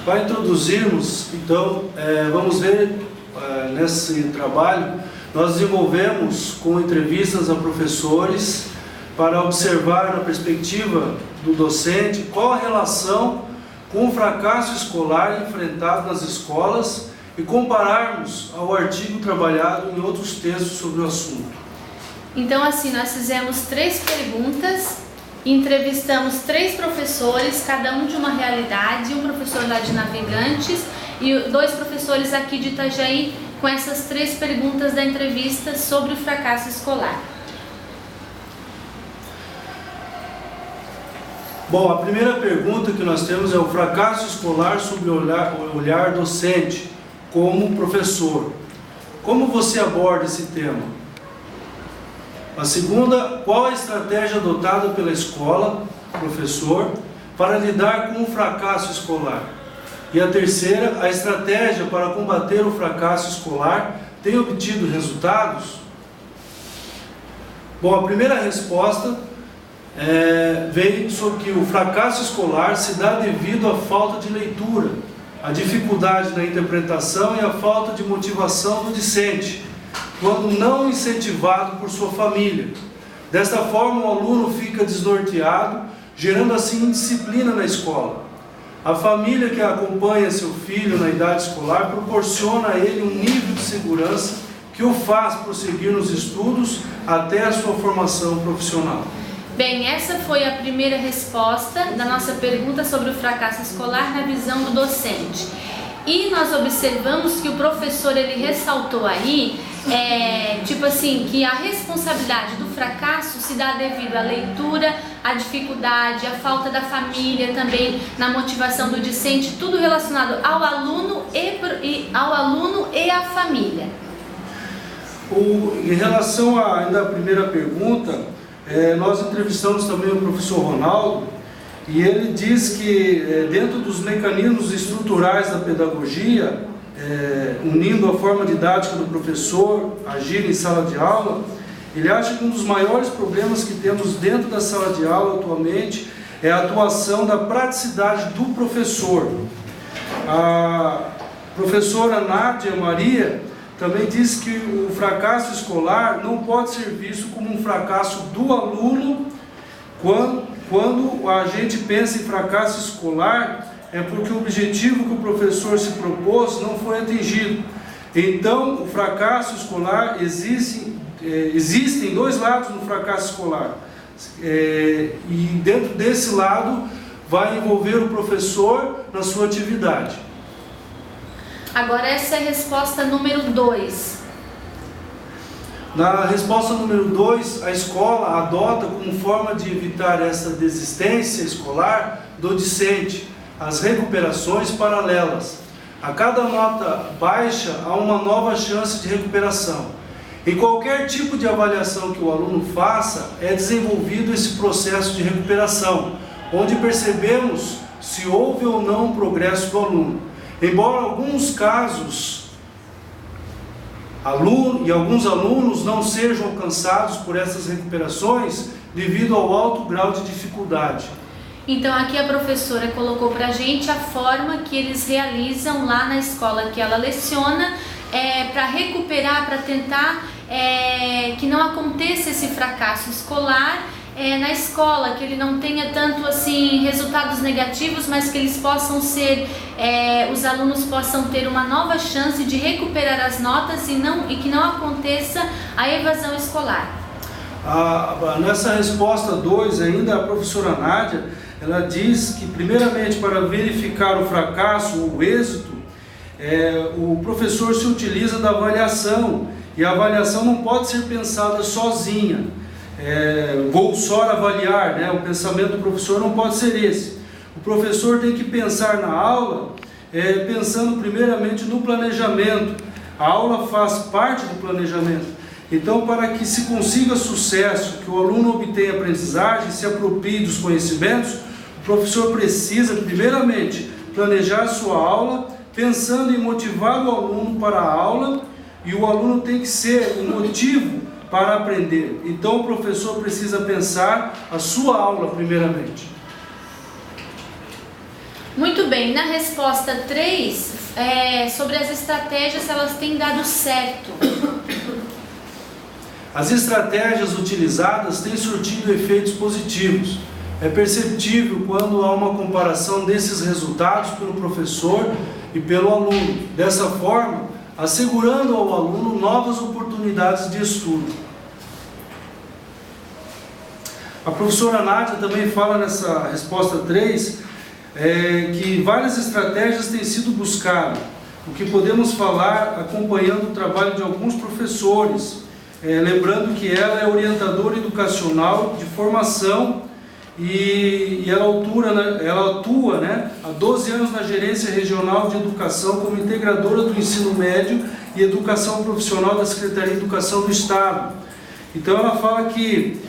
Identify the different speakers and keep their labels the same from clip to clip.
Speaker 1: Para introduzirmos, então, vamos ver nesse trabalho, nós desenvolvemos com entrevistas a professores para observar na perspectiva do docente qual a relação com o fracasso escolar enfrentado nas escolas e compararmos ao artigo trabalhado em outros textos sobre o assunto.
Speaker 2: Então, assim, nós fizemos 3 perguntas, entrevistamos 3 professores, cada um de uma realidade, um professor lá de Navegantes e 2 professores aqui de Itajaí, com essas 3 perguntas da entrevista sobre o fracasso escolar.
Speaker 1: Bom, a primeira pergunta que nós temos é o fracasso escolar sob o olhar docente, como professor. Como você aborda esse tema? A segunda, qual a estratégia adotada pela escola, professor, para lidar com o fracasso escolar? E a terceira, a estratégia para combater o fracasso escolar tem obtido resultados? Bom, a primeira resposta vem sobre que o fracasso escolar se dá devido à falta de leitura, à dificuldade na interpretação e à falta de motivação do discente, quando não incentivado por sua família. Desta forma, o aluno fica desnorteado, gerando assim indisciplina na escola. A família que acompanha seu filho na idade escolar proporciona a ele um nível de segurança que o faz prosseguir nos estudos até a sua formação profissional.
Speaker 2: Bem, essa foi a primeira resposta da nossa pergunta sobre o fracasso escolar na visão do docente. E nós observamos que o professor, ele ressaltou aí, tipo assim, que a responsabilidade do fracasso se dá devido à leitura, à dificuldade, à falta da família também, na motivação do discente, tudo relacionado ao aluno e à família.
Speaker 1: Em relação ainda à primeira pergunta, nós entrevistamos também o professor Ronaldo, e ele diz que dentro dos mecanismos estruturais da pedagogia, unindo a forma didática do professor agir em sala de aula, ele acha que um dos maiores problemas que temos dentro da sala de aula atualmente é a atuação da praticidade do professor. A professora Nádia Maria também diz que o fracasso escolar não pode ser visto como um fracasso do aluno. Quando a gente pensa em fracasso escolar, é porque o objetivo que o professor se propôs não foi atingido. Então, o fracasso escolar, existem 2 lados no fracasso escolar. E dentro desse lado, vai envolver o professor na sua atividade.
Speaker 2: Agora, essa é a resposta número 2.
Speaker 1: Na resposta número 2, a escola adota como forma de evitar essa desistência escolar do discente as recuperações paralelas. A cada nota baixa, há uma nova chance de recuperação. Em qualquer tipo de avaliação que o aluno faça, é desenvolvido esse processo de recuperação, onde percebemos se houve ou não um progresso do aluno. Embora alguns casos alguns alunos não sejam alcançados por essas recuperações devido ao alto grau de dificuldade.
Speaker 2: Então aqui a professora colocou para a gente a forma que eles realizam lá na escola que ela leciona, para recuperar, para tentar que não aconteça esse fracasso escolar na escola, que ele não tenha tanto assim resultados negativos, mas que eles possam ser, os alunos possam ter uma nova chance de recuperar as notas e que não aconteça a evasão escolar.
Speaker 1: Nessa resposta 2 ainda, a professora Nádia, ela diz que primeiramente para verificar o fracasso ou o êxito, o professor se utiliza da avaliação, e a avaliação não pode ser pensada sozinha. Vou só avaliar, né? O pensamento do professor não pode ser esse. O professor tem que pensar na aula, pensando primeiramente no planejamento. A aula faz parte do planejamento. Então, para que se consiga sucesso, que o aluno obtenha aprendizagem, se aproprie dos conhecimentos, o professor precisa primeiramente planejar sua aula, pensando em motivar o aluno para a aula, e o aluno tem que ser um motivo para aprender. Então o professor precisa pensar a sua aula primeiramente.
Speaker 2: Muito bem, na resposta 3, sobre as estratégias, elas têm dado certo.
Speaker 1: As estratégias utilizadas têm surtido efeitos positivos. É perceptível quando há uma comparação desses resultados pelo professor e pelo aluno, dessa forma, assegurando ao aluno novas oportunidades de estudo. A professora Nádia também fala nessa resposta 3, que várias estratégias têm sido buscadas, o que podemos falar acompanhando o trabalho de alguns professores, lembrando que ela é orientadora educacional de formação e ela atua há 12 anos na Gerência Regional de Educação como integradora do ensino médio e educação profissional da Secretaria de Educação do Estado. Então ela fala que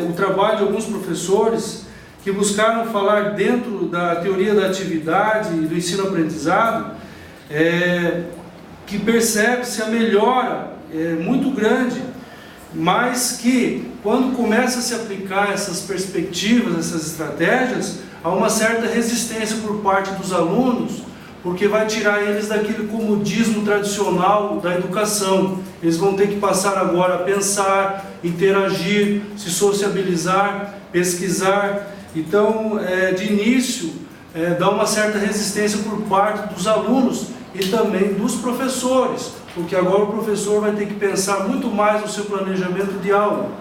Speaker 1: o trabalho de alguns professores que buscaram falar dentro da teoria da atividade e do ensino-aprendizado, que percebe-se a melhora muito grande, mas que quando começa a se aplicar essas perspectivas, essas estratégias, há uma certa resistência por parte dos alunos, porque vai tirar eles daquele comodismo tradicional da educação. Eles vão ter que passar agora a pensar, interagir, se sociabilizar, pesquisar. Então, de início, dá uma certa resistência por parte dos alunos e também dos professores, porque agora o professor vai ter que pensar muito mais no seu planejamento de aula.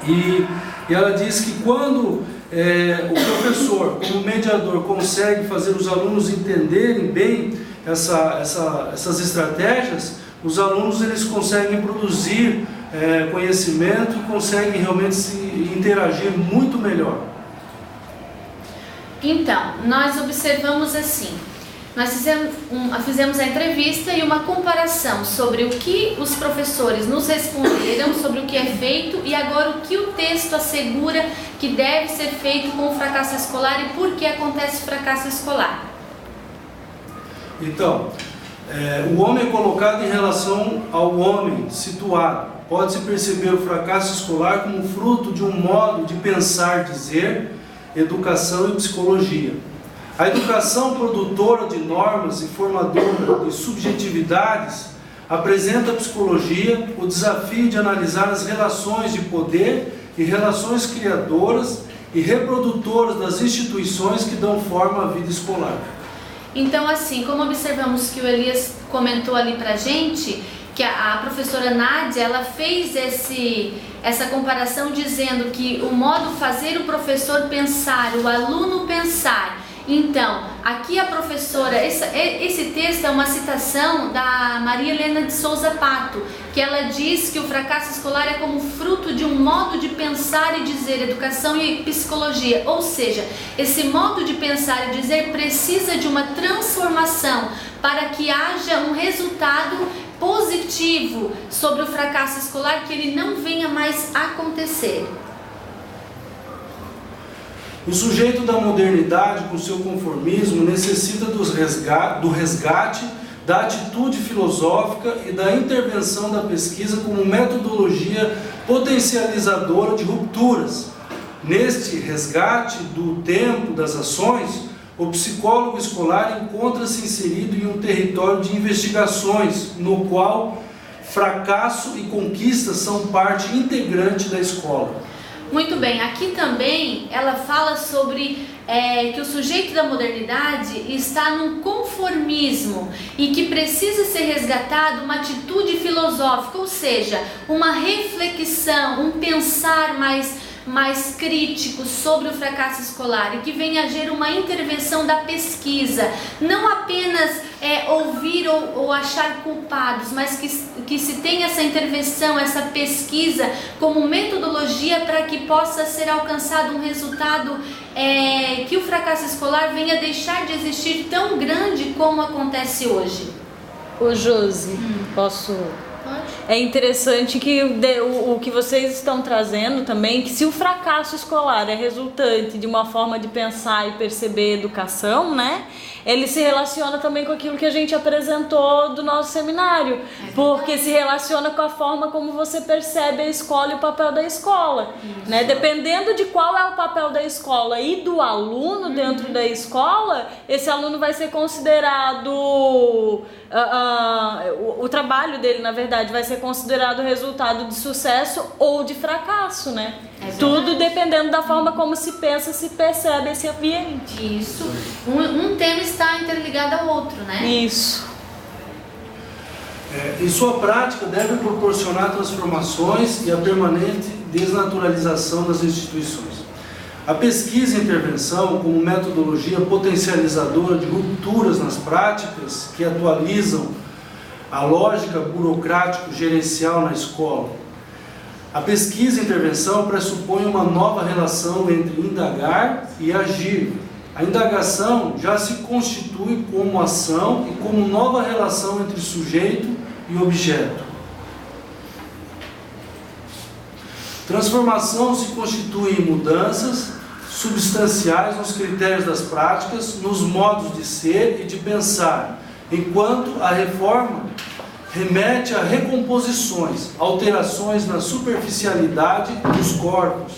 Speaker 1: E ela diz que quando o professor, como mediador, consegue fazer os alunos entenderem bem essas estratégias, os alunos eles conseguem produzir conhecimento e conseguem realmente se interagir muito melhor.
Speaker 2: Então, nós observamos assim, nós fizemos a entrevista e uma comparação sobre o que os professores nos responderam, sobre o que é feito e agora o que o texto assegura que deve ser feito com o fracasso escolar e por que acontece o fracasso escolar.
Speaker 1: Então, o homem é colocado em relação ao homem situado. Pode-se perceber o fracasso escolar como fruto de um modo de pensar, dizer, educação e psicologia. A educação produtora de normas e formadora de subjetividades apresenta a psicologia o desafio de analisar as relações de poder e relações criadoras e reprodutoras das instituições que dão forma à vida escolar.
Speaker 2: Então, assim, como observamos que o Elias comentou ali pra gente, que a professora Nádia, ela fez essa comparação dizendo que o modo fazer o professor pensar, o aluno pensar. Então, aqui a professora, esse texto é uma citação da Maria Helena de Souza Pato, que ela diz que o fracasso escolar é como fruto de um modo de pensar e dizer, educação e psicologia, ou seja, esse modo de pensar e dizer precisa de uma transformação para que haja um resultado positivo sobre o fracasso escolar, que ele não venha mais acontecer.
Speaker 1: O sujeito da modernidade, com seu conformismo, necessita do resgate da atitude filosófica e da intervenção da pesquisa como metodologia potencializadora de rupturas. Neste resgate do tempo das ações, o psicólogo escolar encontra-se inserido em um território de investigações, no qual fracasso e conquista são parte integrante da escola.
Speaker 2: Muito bem, aqui também ela fala sobre que o sujeito da modernidade está num conformismo e que precisa ser resgatado uma atitude filosófica, ou seja, uma reflexão, um pensar mais crítico sobre o fracasso escolar e que venha a gerar uma intervenção da pesquisa, não apenas ouvir ou achar culpados, mas que se tenha essa intervenção, essa pesquisa como metodologia para que possa ser alcançado um resultado que o fracasso escolar venha deixar de existir tão grande como acontece hoje.
Speaker 3: Ô Josi, posso?
Speaker 2: Pode.
Speaker 3: é interessante que o que vocês estão trazendo também, que se o fracasso escolar é resultante de uma forma de pensar e perceber educação, né, ele se relaciona também com aquilo que a gente apresentou do nosso seminário, porque se relaciona com a forma como você percebe a escola e o papel da escola, né? Dependendo de qual é o papel da escola e do aluno dentro da escola, esse aluno vai ser considerado, o trabalho dele, na verdade, vai ser considerado resultado de sucesso ou de fracasso, né? Tudo dependendo da forma como se pensa, se percebe esse ambiente.
Speaker 2: Isso. Um tema está interligado ao outro, né?
Speaker 3: Isso.
Speaker 1: Em sua prática, deve proporcionar transformações e a permanente desnaturalização das instituições. A pesquisa e intervenção, como metodologia potencializadora de rupturas nas práticas que atualizam a lógica burocrático-gerencial na escola. A pesquisa e intervenção pressupõe uma nova relação entre indagar e agir. A indagação já se constitui como ação e como nova relação entre sujeito e objeto. Transformação se constitui em mudanças substanciais nos critérios das práticas, nos modos de ser e de pensar, enquanto a reforma remete a recomposições, alterações na superficialidade dos corpos,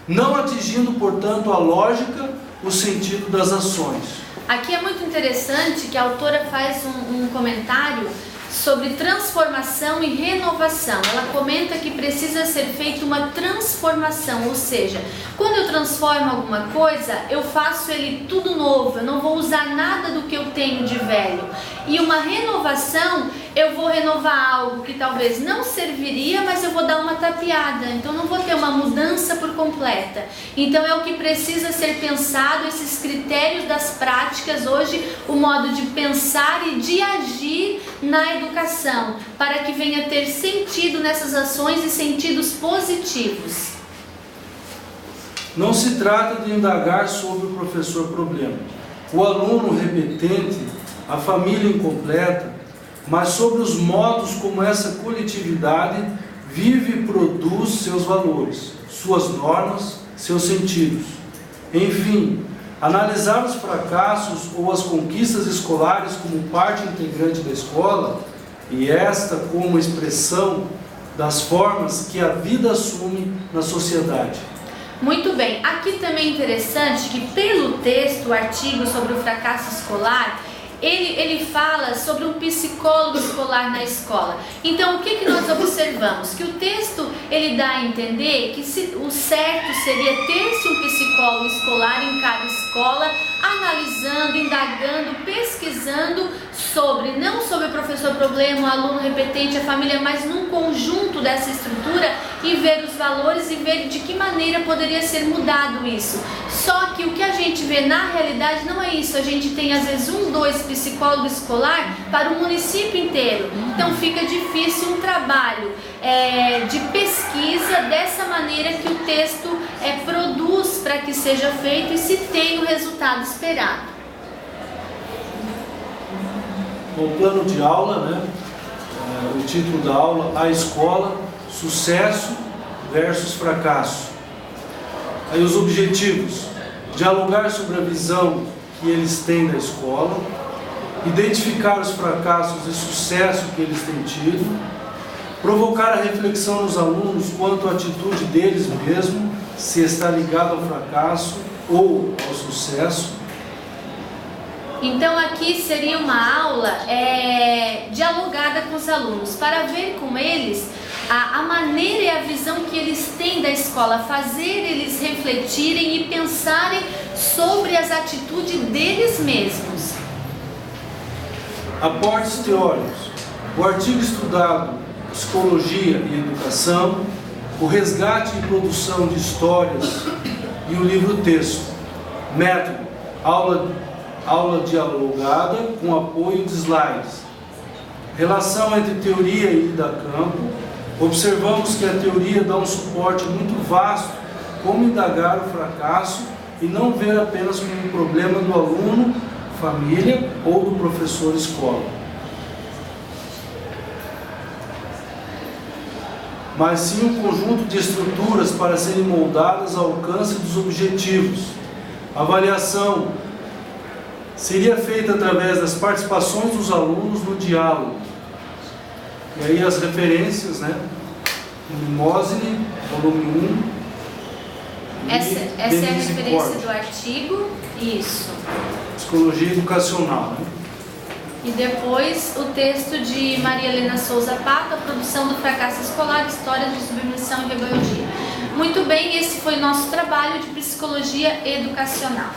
Speaker 1: não atingindo, portanto, a lógica, o sentido das ações.
Speaker 2: Aqui é muito interessante que a autora faz um comentário sobre transformação e renovação. Ela comenta que precisa ser feita uma transformação, ou seja, quando eu transformo alguma coisa, eu faço ele tudo novo, eu não vou usar nada do que eu tenho de velho. E uma renovação, eu vou renovar algo que talvez não serviria, mas eu vou dar uma tapeada, então não vou ter uma mudança por completa. Então é o que precisa ser pensado, esses critérios das práticas hoje, o modo de pensar e de agir na educação, para que venha ter sentido nessas ações e sentidos positivos.
Speaker 1: Não se trata de indagar sobre o professor problema, o aluno repetente, a família incompleta, mas sobre os modos como essa coletividade vive e produz seus valores, suas normas, seus sentidos. Enfim, analisar os fracassos ou as conquistas escolares como parte integrante da escola, e esta como expressão das formas que a vida assume na sociedade.
Speaker 2: Muito bem, aqui também é interessante que pelo texto, o artigo sobre o fracasso escolar, ele fala sobre um psicólogo escolar na escola. Então, o que nós observamos? Que o texto, ele dá a entender que o certo seria ter-se um psicólogo escolar em cada escola, analisando, indagando, pesquisando não sobre o professor problema, o aluno repetente, a família, mas num conjunto dessa estrutura e ver os valores e ver de que maneira poderia ser mudado isso. Só que o que a gente vê na realidade não é isso. A gente tem às vezes 1, 2 psicólogos escolar para o município inteiro. Então fica difícil um trabalho de pesquisa dessa maneira que o texto produz para que seja feito e se tenha o resultado esperado.
Speaker 1: O plano de aula, né? O título da aula, A Escola, Sucesso versus Fracasso. Aí os objetivos: dialogar sobre a visão que eles têm da escola, identificar os fracassos e sucesso que eles têm tido, provocar a reflexão nos alunos quanto à atitude deles mesmos, se está ligado ao fracasso ou ao sucesso.
Speaker 2: Então aqui seria uma aula dialogada com os alunos, para ver com eles a maneira e a visão que eles têm da escola, fazer eles refletirem e pensarem sobre as atitudes deles mesmos.
Speaker 1: Aportes teóricos: o artigo estudado, Psicologia e Educação, o resgate e produção de histórias e o livro-texto. Método: aula dialogada com apoio de slides. Relação entre teoria e ida a campo. Observamos que a teoria dá um suporte muito vasto como indagar o fracasso e não ver apenas como um problema do aluno, família ou do professor escola. mas sim um conjunto de estruturas para serem moldadas ao alcance dos objetivos. A avaliação seria feita através das participações dos alunos no diálogo. E aí as referências, né? Mimosine, volume 1.
Speaker 2: Essa é a referência do artigo, isso.
Speaker 1: Psicologia educacional, né?
Speaker 2: E depois o texto de Maria Helena Souza Pato, A Produção do Fracasso Escolar, Histórias de Submissão e Rebeldia. Muito bem, esse foi nosso trabalho de psicologia educacional.